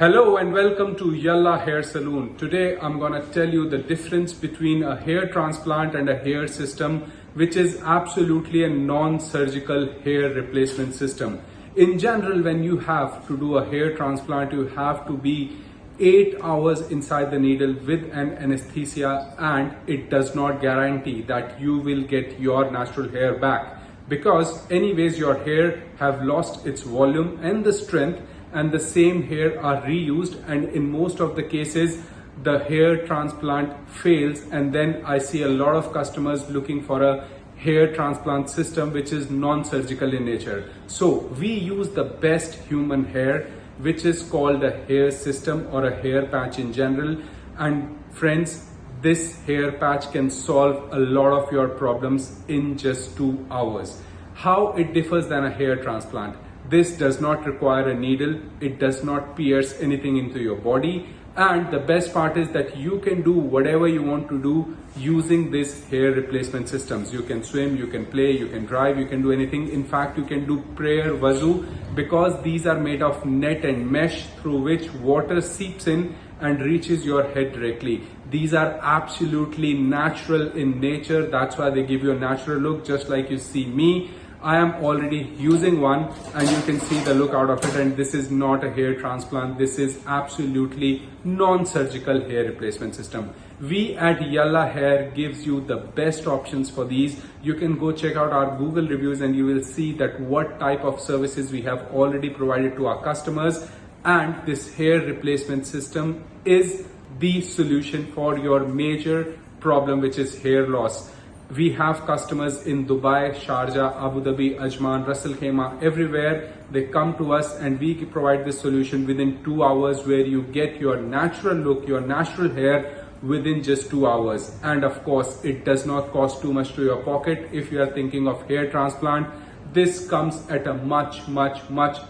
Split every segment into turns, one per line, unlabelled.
Hello and welcome to Yalla Hair Salon. Today I'm gonna tell you the difference between a hair transplant and a hair system, which is absolutely a non-surgical hair replacement system. In general, when you have to do a hair transplant, you have to be 8 hours inside the needle with an anesthesia, and it does not guarantee that you will get your natural hair back, because anyways your hair have lost its volume and the strength, and the same hair are reused, and in most of the cases the hair transplant fails, and then I see a lot of customers looking for a hair transplant system which is non-surgical in nature. So we use the best human hair, which is called a hair system or a hair patch in general. And friends, this hair patch can solve a lot of your problems in just 2 hours. How it differs than a hair transplant? This does not require a needle, it does not pierce anything into your body, and the best part is that you can do whatever you want to do using this hair replacement systems. You can swim, you can play, you can drive, you can do anything. In fact, you can do prayer, wuzu, because these are made of net and mesh through which water seeps in and reaches your head directly. These are absolutely natural in nature. That's why they give you a natural look, just like you see me. I am already using one and you can see the look out of it, and this is not a hair transplant. This is absolutely non-surgical hair replacement system. We at Yalla Hair gives you the best options for these. You can go check out our Google reviews and you will see that what type of services we have already provided to our customers, and this hair replacement system is the solution for your major problem, which is hair loss. We have customers in Dubai, Sharjah, Abu Dhabi, Ajman, Ras Al Khaimah, everywhere. They come to us and we provide this solution within 2 hours, where you get your natural look, your natural hair within just 2 hours. And of course, it does not cost too much to your pocket. If you are thinking of hair transplant, this comes at a much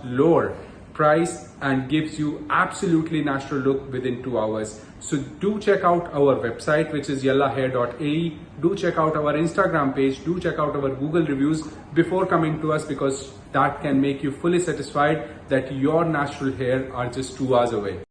lower price and gives you absolutely natural look within 2 hours. So do check out our website, which is yallahair.ae. Do check out our Instagram page. Do check out our Google reviews before coming to us, because that can make you fully satisfied that your natural hair are just 2 hours away.